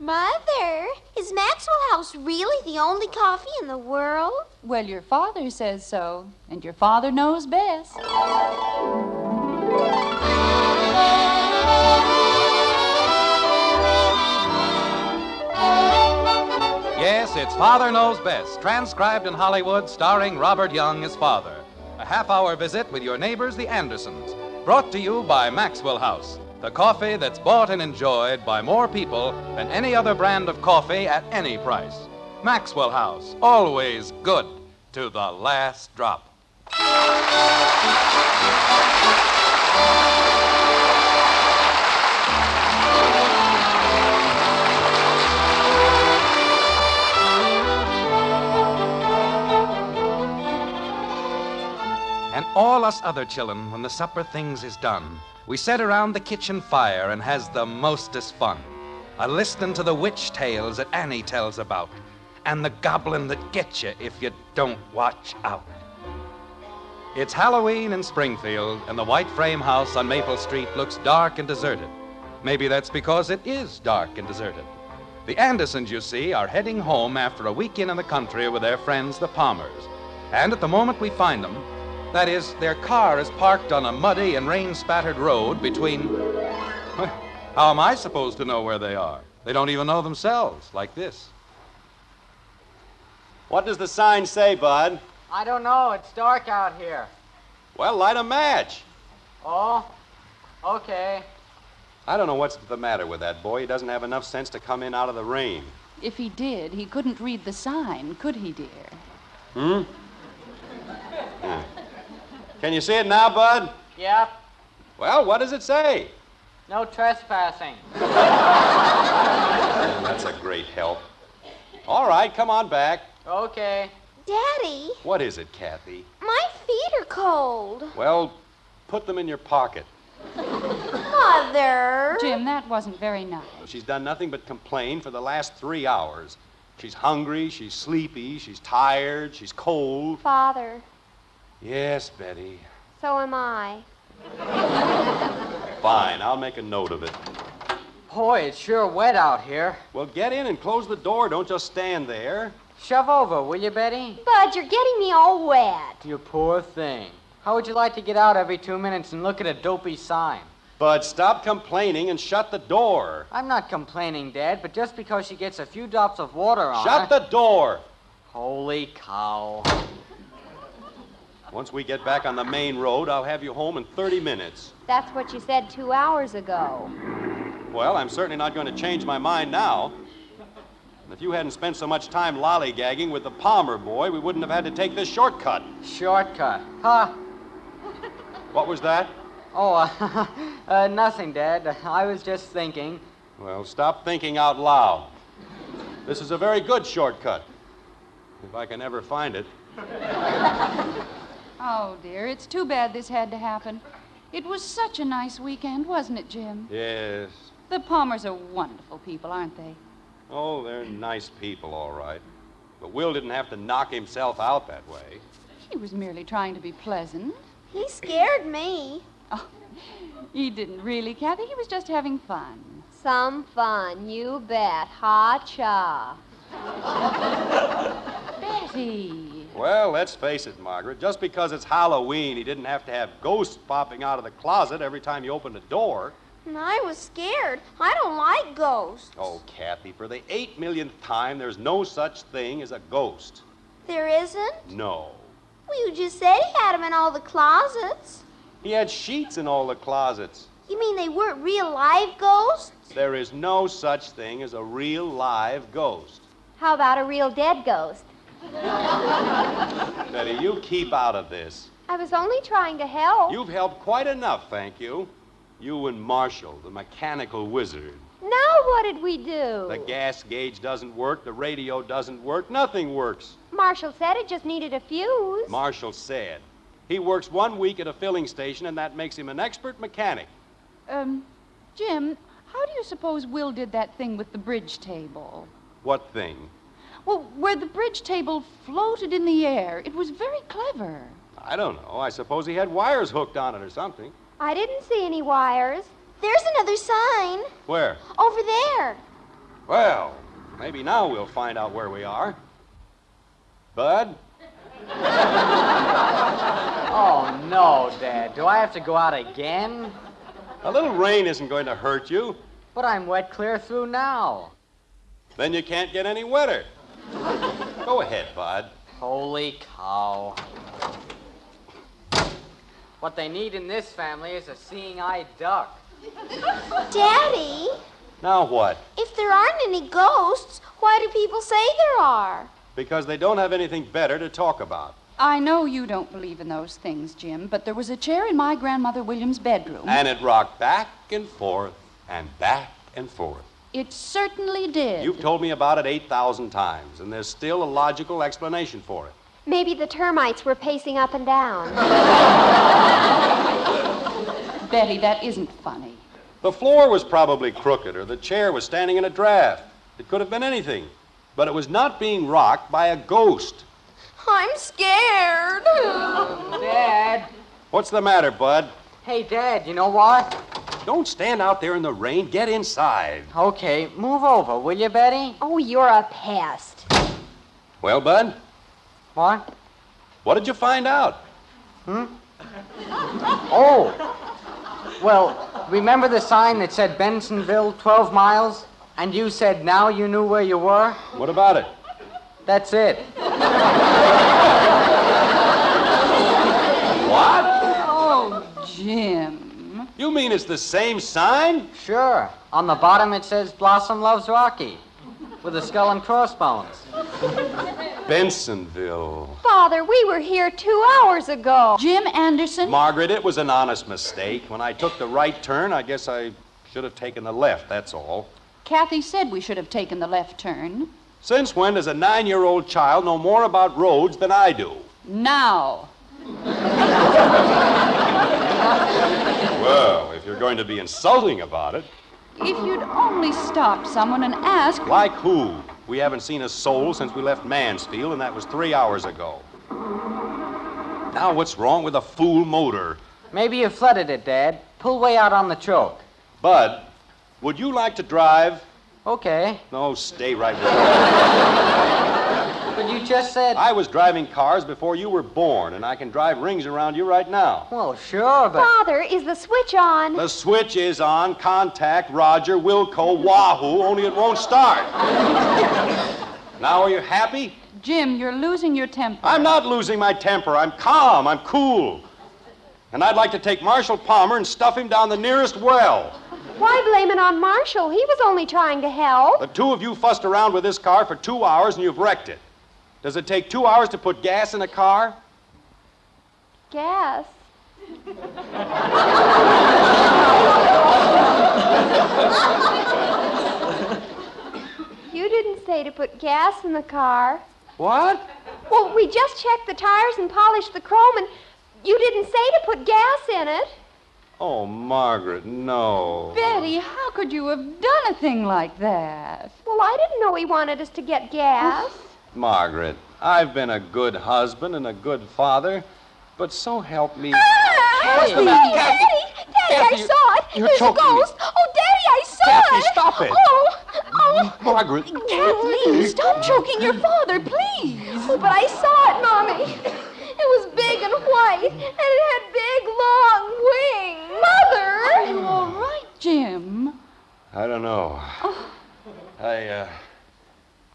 Mother, is Maxwell House really the only coffee in the world? Well, your father says so, and your father knows best. Yes, it's Father Knows Best, transcribed in Hollywood, starring Robert Young as father. A half-hour visit with your neighbors, the Andersons. Brought to you by Maxwell House, the coffee that's bought and enjoyed by more people than any other brand of coffee at any price. Maxwell House, always good to the last drop. And all us other chillun, when the supper things is done, we set around the kitchen fire and has the mostest fun. A-listening to the witch tales that Annie tells about, and the goblin that gets you if you don't watch out. It's Halloween in Springfield, and the white frame house on Maple Street looks dark and deserted. Maybe that's because it is dark and deserted. The Andersons, you see, are heading home after a weekend in the country with their friends, the Palmers. And at the moment we find them, that is, their car is parked on a muddy and rain-spattered road between... Well, how am I supposed to know where they are? They don't even know themselves, like this. What does the sign say, Bud? I don't know. It's dark out here. Well, light a match. Oh, okay. I don't know what's the matter with that boy. He doesn't have enough sense to come in out of the rain. If he did, he couldn't read the sign, could he, dear? Yeah. Can you see it now, Bud? Yep. Well, what does it say? No trespassing. That's a great help. All right, come on back. Okay. Daddy, What is it, Kathy? my feet are cold. Well, put them in your pocket. Mother. Jim, that wasn't very nice. She's done nothing but complain for the last 3 hours. She's hungry, she's sleepy, she's tired, she's cold. Father, Yes, Betty. so am I. Fine, I'll make a note of it. Boy, it's sure wet out here. Well, get in and close the door. Don't just stand there. Shove over, will you, Betty? Bud, you're getting me all wet. You poor thing. How would you like to get out every 2 minutes and look at a dopey sign? Bud, stop complaining and shut the door. I'm not complaining, Dad, but just because she gets a few drops of water on Shut her... the door. Holy cow. Once we get back on the main road, I'll have you home in 30 minutes. That's what you said 2 hours ago. Well, I'm certainly not going to change my mind now. And if you hadn't spent so much time lollygagging with the Palmer boy, we wouldn't have had to take this shortcut. Shortcut. Huh? What was that? Oh, nothing, Dad. I was just thinking. Well, stop thinking out loud. This is a very good shortcut. If I can ever find it. Oh, dear, it's too bad this had to happen. It was such a nice weekend, wasn't it, Jim? Yes. The Palmers are wonderful people, aren't they? Oh, they're nice people, all right. But Will didn't have to knock himself out that way. He was merely trying to be pleasant. He scared me. Oh, he didn't really, Kathy. He was just having fun. Some fun, you bet. Ha-cha. Betty. Well, let's face it, Margaret. Just because it's Halloween, he didn't have to have ghosts popping out of the closet every time you opened a door. And I was scared. I don't like ghosts. Oh, Kathy, for the 8 millionth time, there's no such thing as a ghost. There isn't? No. Well, you just said he had them in all the closets. He had sheets in all the closets. You mean they weren't real live ghosts? There is no such thing as a real live ghost. How about a real dead ghost? Betty, you keep out of this. I was only trying to help. You've helped quite enough, thank you. You and Marshall, the mechanical wizard. Now what did we do? The gas gauge doesn't work, the radio doesn't work, nothing works. Marshall said it just needed a fuse. Marshall said. He works 1 week at a filling station, and that makes him an expert mechanic. Jim, how do you suppose Will did that thing with the bridge table? What thing? Well, where the bridge table floated in the air. It was very clever. I don't know. I suppose he had wires hooked on it or something. I didn't see any wires. There's another sign. Where? Over there. Well, maybe now we'll find out where we are. Bud? Oh, no, Dad. Do I have to go out again? A little rain isn't going to hurt you. But I'm wet clear through now. Then you can't get any wetter. Go ahead, Bud. Holy cow. What they need in this family is a seeing-eyed duck. Daddy, Now what? if there aren't any ghosts, why do people say there are? Because they don't have anything better to talk about. I know you don't believe in those things, Jim, but there was a chair in my grandmother William's bedroom. And it rocked back and forth and back and forth. It certainly did. You've told me about it 8,000 times, and there's still a logical explanation for it. Maybe the termites were pacing up and down. Betty, that isn't funny. The floor was probably crooked, or the chair was standing in a draft. It could have been anything. But it was not being rocked by a ghost. I'm scared. Dad. What's the matter, Bud? Hey, Dad, you know what? Don't stand out there in the rain. Get inside. Okay, move over, will you, Betty? Oh, you're a pest. Well, Bud, What? what did you find out? Oh. Well, remember the sign that said Bensonville, 12 miles? And you said now you knew where you were? What about it? That's it. What? Oh, Jim. You mean it's the same sign? Sure. On the bottom it says Blossom Loves Rocky with a skull and crossbones. Bensonville. Father, we were here 2 hours ago. Jim Anderson? Margaret, it was an honest mistake. When I took the right turn, I guess I should have taken the left, that's all. Kathy said we should have taken the left turn. Since when does a 9-year-old child know more about roads than I do? Now. Well, if you're going to be insulting about it. If you'd only stop someone and ask. Like who? We haven't seen a soul since we left Mansfield, and that was 3 hours ago. Now what's wrong with a fool motor? Maybe you flooded it, Dad. Pull way out on the choke. Bud, would you like to drive? Okay. No, stay right where you are. But you just said... I was driving cars before you were born, and I can drive rings around you right now. Well, sure, but... Father, is the switch on? The switch is on. Contact Roger, Wilco, Wahoo, only it won't start. Now are you happy? Jim, you're losing your temper. I'm not losing my temper. I'm calm. I'm cool. And I'd like to take Marshal Palmer and stuff him down the nearest well. Why blame it on Marshall? He was only trying to help. The two of you fussed around with this car for 2 hours and you've wrecked it. Does it take 2 hours to put gas in a car? Gas. You didn't say to put gas in the car. What? Well, we just checked the tires and polished the chrome, and you didn't say to put gas in it. Oh, Margaret, no. Betty, how could you have done a thing like that? Well, I didn't know he wanted us to get gas. Margaret, I've been a good husband and a good father, but so help me. Hey, Daddy, I saw it. you're There's choking a me. ghost. Oh, Daddy, I saw Kathy, it. stop it. Oh. Margaret. Kathleen, stop choking your father, please. Oh, but I saw it, Mommy. It was big and white, and it had big, long wings. Mother! Are you all right, Jim? I don't know.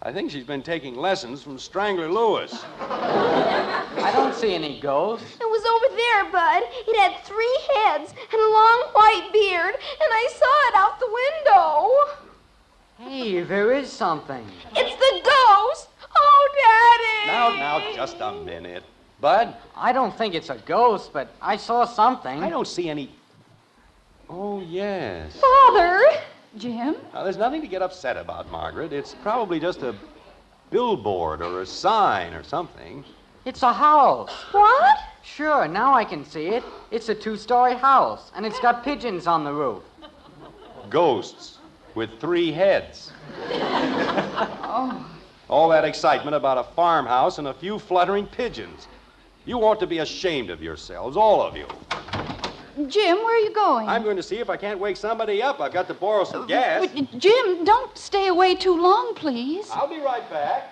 I think she's been taking lessons from Strangler Lewis. I don't see any ghosts. It was over there, Bud. It had 3 heads and a long white beard, and I saw it out the window. Hey, there is something. It's the ghost. Oh, Daddy. Now, just a minute. Bud, I don't think it's a ghost, but I saw something. I don't see any... Oh, yes. Father. Jim? Now, there's nothing to get upset about, Margaret. It's probably just a billboard or a sign or something. It's a house. What? Sure, now I can see it. It's a 2-story house, and it's got pigeons on the roof. Ghosts with 3 heads. Oh. All that excitement about a farmhouse and a few fluttering pigeons. You ought to be ashamed of yourselves, all of you. Jim, where are you going? I'm going to see if I can't wake somebody up. I've got to borrow some gas. Jim, don't stay away too long, please. I'll be right back.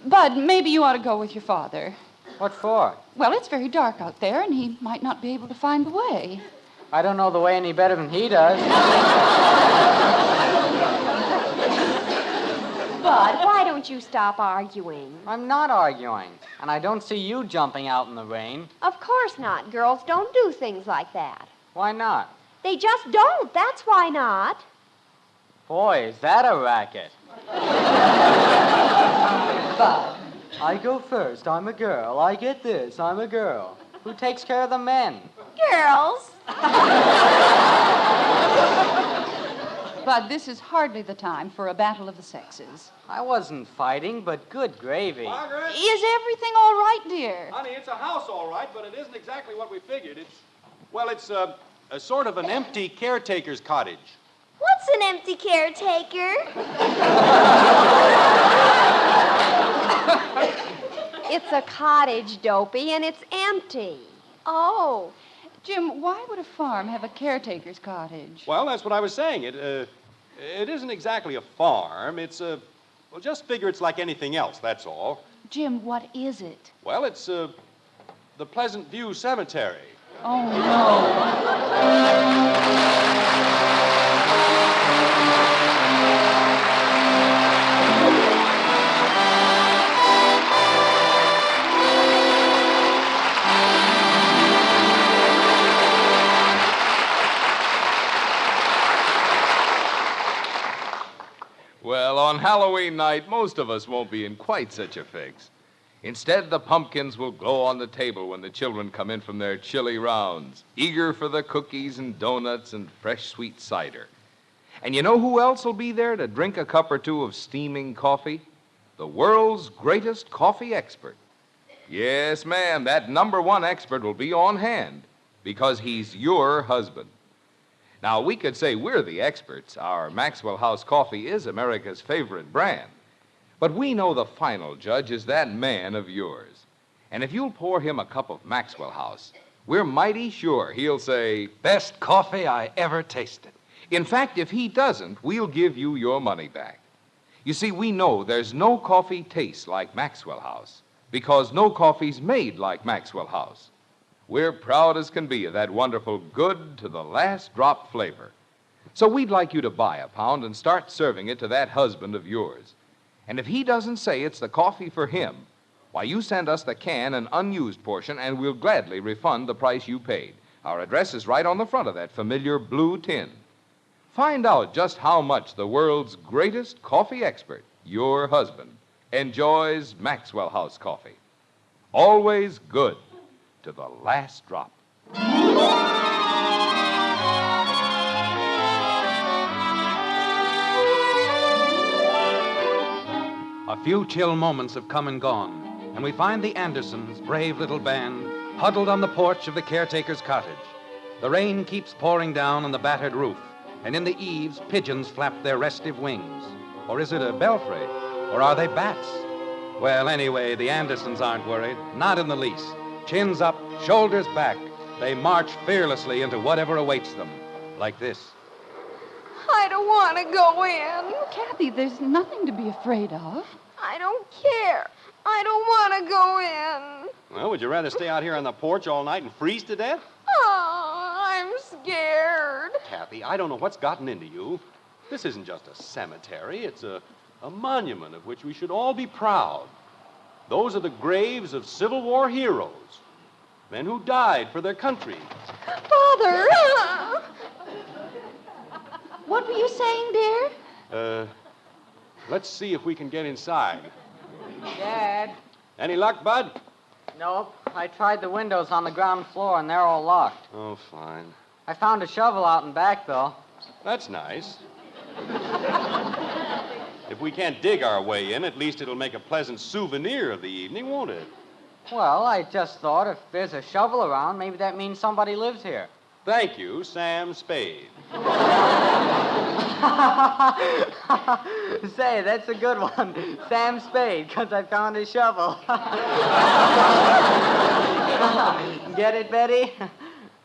Bud, maybe you ought to go with your father. What for? Well, it's very dark out there, and he might not be able to find the way. I don't know the way any better than he does. Bud, why don't you stop arguing? I'm not arguing, and I don't see you jumping out in the rain. Of course not. Girls don't do things like that. Why not? They just don't. That's why not. Boy, is that a racket. Bud. I go first. I'm a girl. I get this. I'm a girl. Who takes care of the men? Girls. Bud, this is hardly the time for a battle of the sexes. I wasn't fighting, but good gravy. Margaret? Is everything all right, dear? Honey, it's a house, all right, but it isn't exactly what we figured. It's a sort of an empty caretaker's cottage. What's an empty caretaker? It's a cottage, Dopey, and it's empty. Oh. Jim, why would a farm have a caretaker's cottage? Well, that's what I was saying. It isn't exactly a farm. It's well, just figure it's like anything else, that's all. Jim, what is it? Well, it's the Pleasant View Cemetery. Oh, no. Well, on Halloween night, most of us won't be in quite such a fix. Instead, the pumpkins will glow on the table when the children come in from their chilly rounds, eager for the cookies and donuts and fresh sweet cider. And you know who else will be there to drink a cup or two of steaming coffee? The world's greatest coffee expert. Yes, ma'am, that #1 expert will be on hand because he's your husband. Now, we could say we're the experts. Our Maxwell House coffee is America's favorite brand. But we know the final judge is that man of yours. And if you'll pour him a cup of Maxwell House, we're mighty sure he'll say, Best coffee I ever tasted. in fact, if he doesn't, we'll give you your money back. You see, we know there's no coffee tastes like Maxwell House because no coffee's made like Maxwell House. We're proud as can be of that wonderful good to the last drop flavor. So we'd like you to buy a pound and start serving it to that husband of yours. And if he doesn't say it's the coffee for him, why, you send us the can and unused portion, and we'll gladly refund the price you paid. Our address is right on the front of that familiar blue tin. Find out just how much the world's greatest coffee expert, your husband, enjoys Maxwell House coffee. Always good to the last drop. A few chill moments have come and gone, and we find the Andersons, brave little band, huddled on the porch of the caretaker's cottage. The rain keeps pouring down on the battered roof, and in the eaves, pigeons flap their restive wings. Or is it a belfry? Or are they bats? Well, anyway, the Andersons aren't worried, not in the least. Chins up, shoulders back, they march fearlessly into whatever awaits them, like this. I don't want to go in. Kathy, there's nothing to be afraid of. I don't care. I don't want to go in. Well, would you rather stay out here on the porch all night and freeze to death? Oh, I'm scared. Kathy, I don't know what's gotten into you. This isn't just a cemetery. It's a monument of which we should all be proud. Those are the graves of Civil War heroes, men who died for their country. Father! What were you saying, dear? Let's see if we can get inside. Dad? Any luck, Bud? Nope. I tried the windows on the ground floor, and they're all locked. Oh, fine. I found a shovel out in back, though. That's nice. If we can't dig our way in, at least it'll make a pleasant souvenir of the evening, won't it? Well, I just thought if there's a shovel around, maybe that means somebody lives here. Thank you, Sam Spade. Say, that's a good one. Sam Spade, because I found a shovel. Get it, Betty?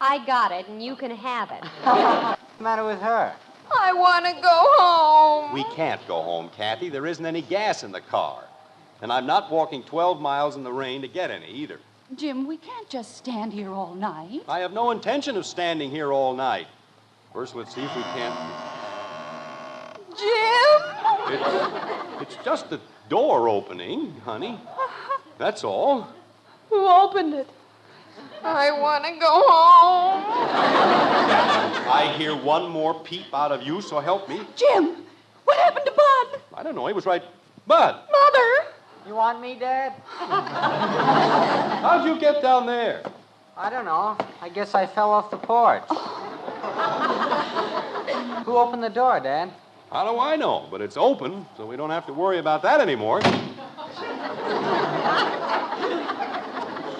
I got it, and you can have it. What's the matter with her? I want to go home. We can't go home, Kathy. There isn't any gas in the car. And I'm not walking 12 miles in the rain to get any either. Jim, we can't just stand here all night. I have no intention of standing here all night. First, let's see if we can't... Jim? It's just the door opening, honey. That's all. Who opened it? I want to go home. I hear one more peep out of you, so help me. Jim, what happened to Bud? I don't know. He was right. Bud, Mother. You want me, Dad? how'd you get down there? I don't know. I guess I fell off the porch. Who opened the door, Dad? How do I know? But it's open, so we don't have to worry about that anymore.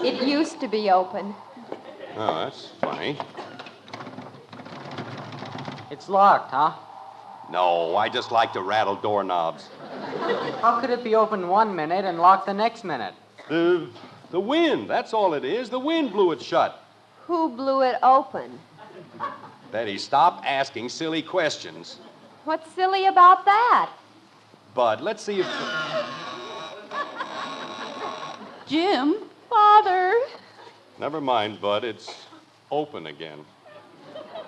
It used to be open. Oh, that's funny. It's locked, huh? No, I just like to rattle doorknobs. How could it be open 1 minute and locked the next minute? The wind, that's all it is. The wind blew it shut. Who blew it open? Betty, stop asking silly questions. What's silly about that? Bud, let's see if... Jim? Father. Never mind, Bud. It's open again.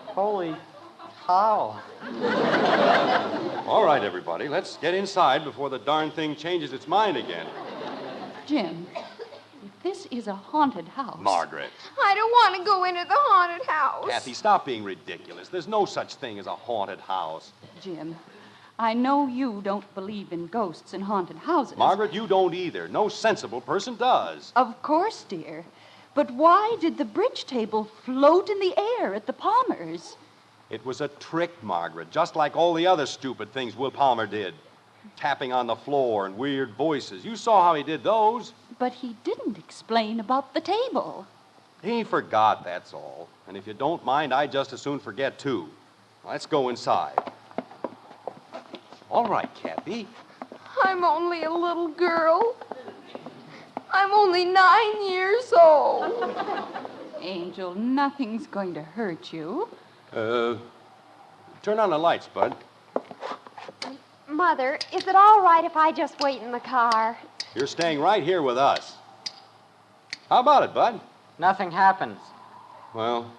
Holy cow. All right, everybody, let's get inside before the darn thing changes its mind again. Jim, if this is a haunted house... Margaret. I don't want to go into the haunted house. Kathy, stop being ridiculous. There's no such thing as a haunted house. Jim, I know you don't believe in ghosts and haunted houses. Margaret, you don't either. No sensible person does. Of course, dear. But why did the bridge table float in the air at the Palmers? It was a trick, Margaret, just like all the other stupid things Will Palmer did. Tapping on the floor and weird voices. You saw how he did those. But he didn't explain about the table. He forgot, that's all. And if you don't mind, I'd just as soon forget, too. Let's go inside. All right, Kathy. I'm only a little girl. I'm only 9 years old. Angel, nothing's going to hurt you. Turn on the lights, Bud. Mother, is it all right if I just wait in the car? You're staying right here with us. How about it, Bud? Nothing happens. Well,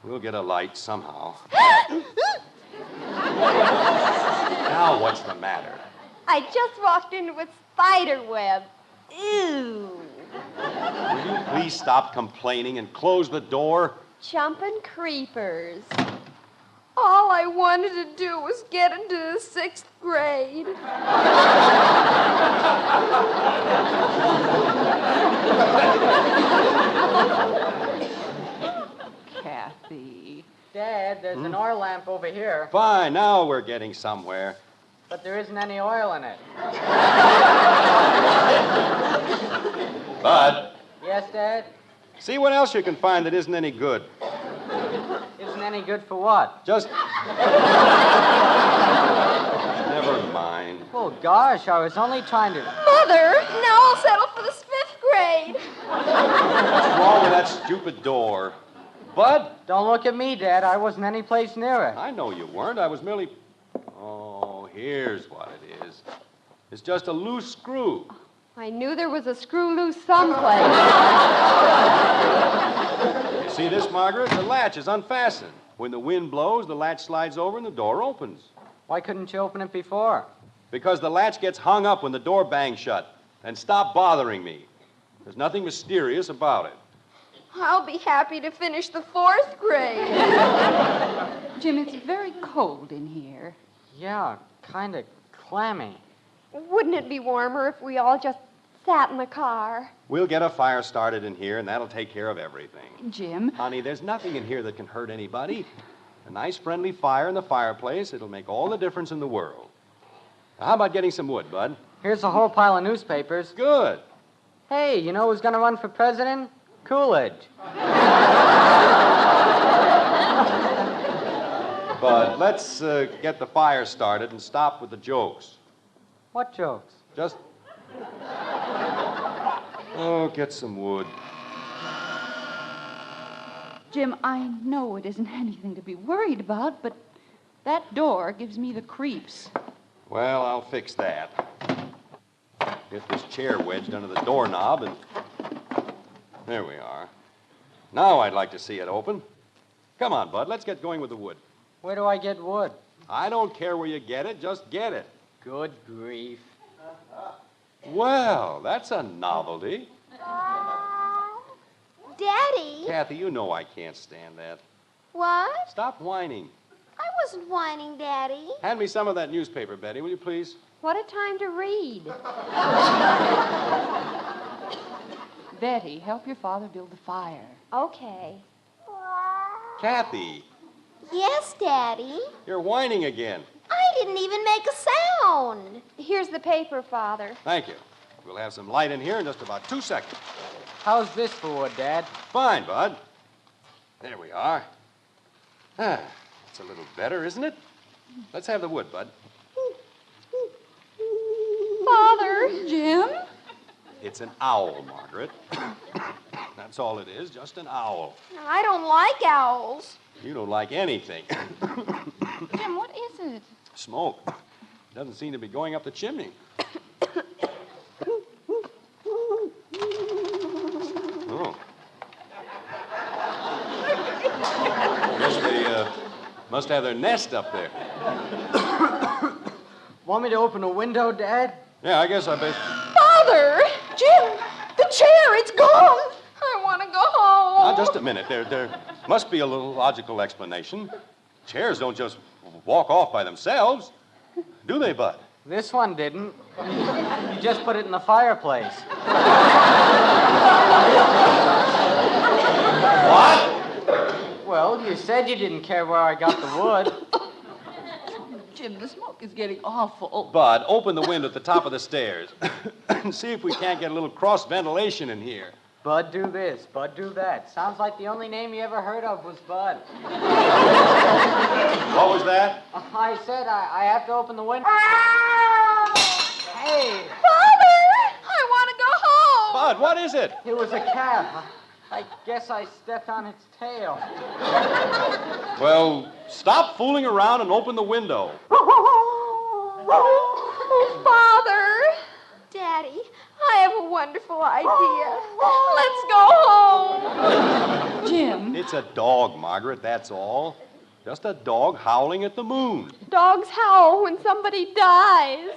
we'll get a light somehow. Now what's the matter? I just walked into a spider web. Ew. Will you please stop complaining and close the door? Jumping creepers. All I wanted to do was get into the 6th grade. Kathy. Dad, there's an oil lamp over here, Fine, now we're getting somewhere. but there isn't any oil in it. Bud, Yes, Dad? see what else you can find that isn't any good. Isn't any good for what? Just... Never mind. Oh, gosh, I was only trying to... Mother, now I'll settle for the 5th grade. What's wrong with that stupid door? Bud? Don't look at me, Dad. I wasn't any place near it. I know you weren't. I was merely... Oh, here's what it is. It's just a loose screw. I knew there was a screw loose someplace. You see this, Margaret? The latch is unfastened. When the wind blows, the latch slides over and the door opens. Why couldn't you open it before? Because the latch gets hung up when the door bangs shut. And stop bothering me. There's nothing mysterious about it. I'll be happy to finish the 4th grade. Jim, it's very cold in here. Yeah, kind of clammy. Wouldn't it be warmer if we all just sat in the car? We'll get a fire started in here, and that'll take care of everything. Jim, Honey, there's nothing in here that can hurt anybody. A nice, friendly fire in the fireplace, it'll make all the difference in the world. Now, how about getting some wood, Bud? Here's a whole pile of newspapers. Good. Hey, you know who's going to run for president? Coolidge. Bud, let's get the fire started and stop with the jokes. What jokes? Just... Oh, get some wood. Jim, I know it isn't anything to be worried about, but that door gives me the creeps. Well, I'll fix that. Get this chair wedged under the doorknob and... There we are. Now I'd like to see it open. Come on, Bud, let's get going with the wood. Where do I get wood? I don't care where you get it, just get it. Good grief. Well, that's a novelty. Daddy? Kathy, you know I can't stand that. What? Stop whining. I wasn't whining, Daddy. Hand me some of that newspaper, Betty, will you please? What a time to read. Betty, help your father build the fire. Okay. Kathy, Yes, Daddy. you're whining again. I didn't even make a sound. Here's the paper, Father. Thank you. We'll have some light in here in just about 2 seconds. How's this for wood, Dad? Fine, Bud. There we are. It's a little better, isn't it? Let's have the wood, Bud. Father! Jim? It's an owl, Margaret. That's all it is, just an owl. I don't like owls. You don't like anything. Jim, what is it? Smoke. Doesn't seem to be going up the chimney. Oh. Guess they must have their nest up there. Want me to open a window, Dad? Yeah, I guess I bet. Father! Jim! The chair, it's gone! I want to go home. Now, just a minute. There must be a little logical explanation. Chairs don't just walk off by themselves, do they, Bud? This one didn't. You just put it in the fireplace. What? Well, you said you didn't care where I got the wood. Jim, the smoke is getting awful. Bud, open the window at the top of the stairs and see if we can't get a little cross ventilation in here. Bud, do this. Bud, do that. Sounds like the only name you ever heard of was Bud. What was that? I said I have to open the window. Hey, Father! I want to go home. Bud, what is it? it was a cat. I guess I stepped on its tail. Well, stop fooling around and open the window. Oh, Father! Daddy, I have a wonderful idea. Let's go home. Jim. It's a dog, Margaret, that's all. Just a dog howling at the moon. Dogs howl when somebody dies.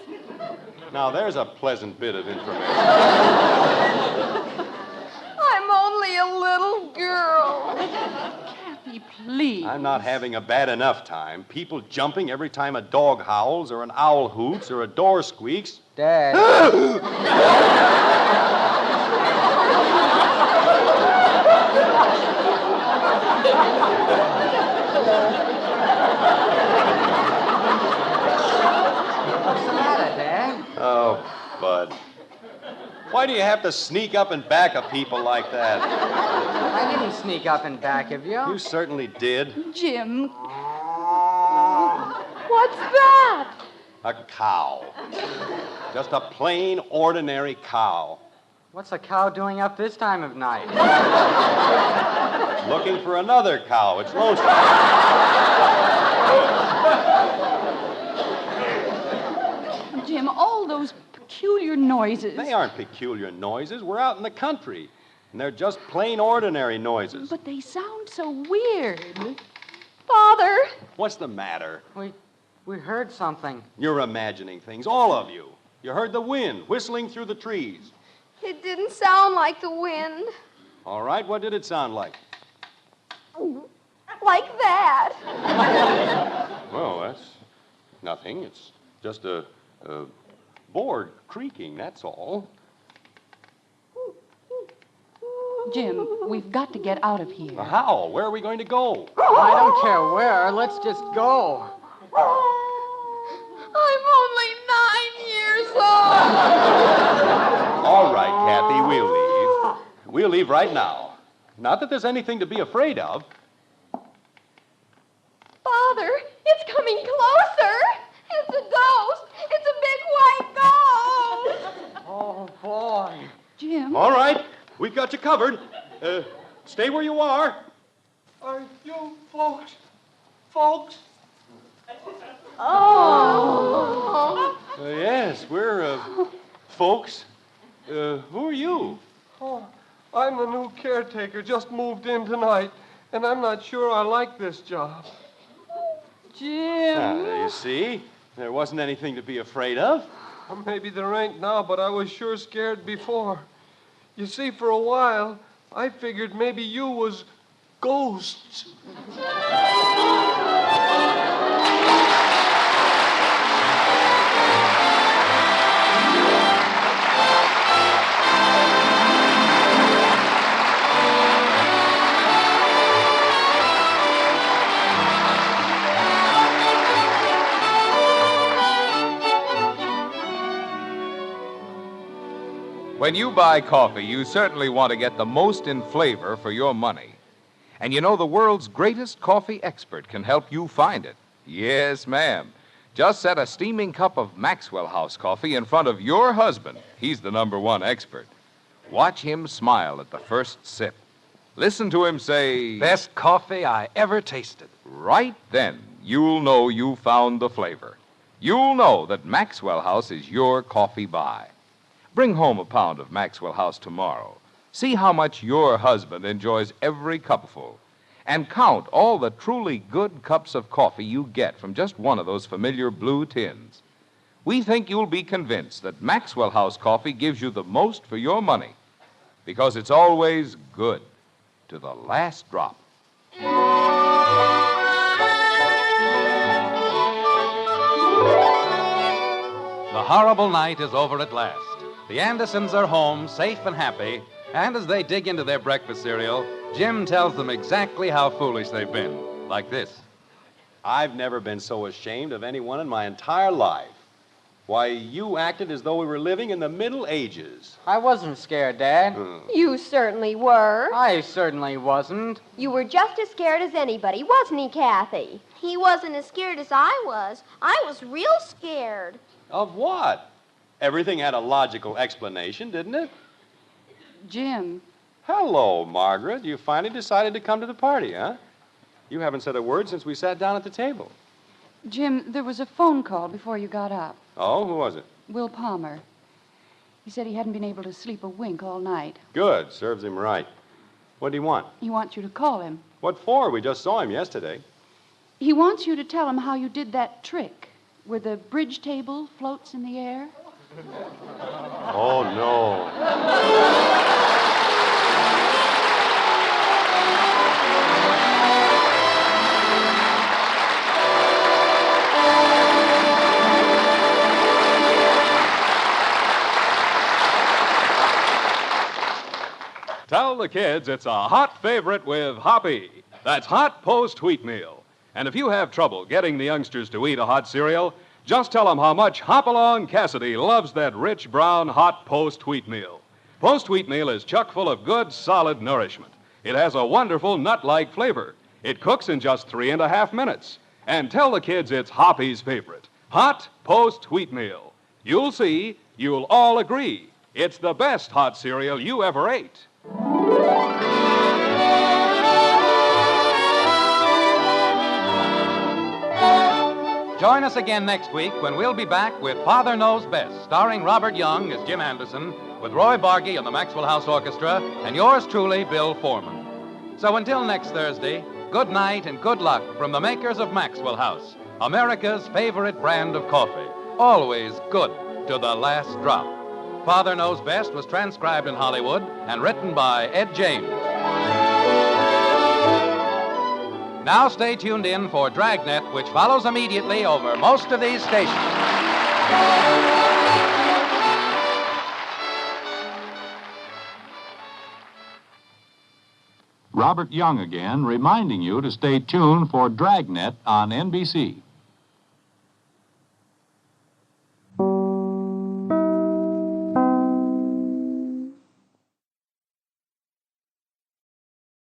Now, there's a pleasant bit of information. I'm only a little girl. Kathy, please. I'm not having a bad enough time. People jumping every time a dog howls or an owl hoots or a door squeaks. Dad. What's the matter, Dad? Oh, Bud. Why do you have to sneak up and back of people like that? I didn't sneak up and back of you. You certainly did. Jim. What's that? A cow. Just a plain, ordinary cow. What's a cow doing up this time of night? Looking for another cow. It's lonesome. Jim, all those peculiar noises. They aren't peculiar noises. We're out in the country. And they're just plain, ordinary noises. But they sound so weird. Father! What's the matter? We heard something. You're imagining things, all of you. You heard the wind whistling through the trees. It didn't sound like the wind. All right, what did it sound like? Like that. Well, that's nothing. It's just a board creaking, that's all. Jim, we've got to get out of here. How? Where are we going to go? I don't care where. Let's just go. I'm only 9 years old. All right, Kathy, we'll leave. We'll leave right now. Not that there's anything to be afraid of. Father, it's coming closer. It's a ghost. It's a big white ghost. Oh, boy. Jim. All right, we've got you covered. Stay where you are. Are you folks? Oh. Yes, we're, folks. Who are you? Oh, I'm the new caretaker, just moved in tonight, and I'm not sure I like this job. Jim. You see, there wasn't anything to be afraid of. Well, maybe there ain't now, but I was sure scared before. You see, for a while, I figured maybe you was ghosts. When you buy coffee, you certainly want to get the most in flavor for your money. And you know the world's greatest coffee expert can help you find it. Yes, ma'am. Just set a steaming cup of Maxwell House coffee in front of your husband. He's the #1 expert. Watch him smile at the first sip. Listen to him say, Best coffee I ever tasted. Right then, you'll know you found the flavor. You'll know that Maxwell House is your coffee buy. Bring home a pound of Maxwell House tomorrow. See how much your husband enjoys every cupful. And count all the truly good cups of coffee you get from just one of those familiar blue tins. We think you'll be convinced that Maxwell House coffee gives you the most for your money, because it's always good to the last drop. The horrible night is over at last. The Andersons are home, safe and happy, and as they dig into their breakfast cereal, Jim tells them exactly how foolish they've been, like this. I've never been so ashamed of anyone in my entire life. Why, you acted as though we were living in the Middle Ages. I wasn't scared, Dad. You certainly were. I certainly wasn't. You were just as scared as anybody, wasn't he, Kathy? He wasn't as scared as I was. I was real scared. Of what? Everything had a logical explanation, didn't it? Jim. Hello, Margaret. You finally decided to come to the party, huh? You haven't said a word since we sat down at the table. Jim, there was a phone call before you got up. Oh, who was it? Will Palmer. He said he hadn't been able to sleep a wink all night. Good. Serves him right. What do you want? He wants you to call him. What for? We just saw him yesterday. He wants you to tell him how you did that trick where the bridge table floats in the air. Oh, no. Tell the kids it's a hot favorite with Hoppy. That's hot post wheat meal. And if you have trouble getting the youngsters to eat a hot cereal, just tell them how much Hopalong Cassidy loves that rich, brown, hot post wheat meal. Post wheat meal is chock full of good, solid nourishment. It has a wonderful nut-like flavor. It cooks in just 3.5 minutes. And tell the kids it's Hoppy's favorite. Hot post wheat meal. You'll see, you'll all agree. It's the best hot cereal you ever ate. Join us again next week when we'll be back with Father Knows Best, starring Robert Young as Jim Anderson, with Roy Bargy and the Maxwell House Orchestra, and yours truly, Bill Foreman. So until next Thursday, good night and good luck from the makers of Maxwell House, America's favorite brand of coffee, always good to the last drop. Father Knows Best was transcribed in Hollywood and written by Ed James. Now stay tuned in for Dragnet, which follows immediately over most of these stations. Robert Young again, reminding you to stay tuned for Dragnet on NBC.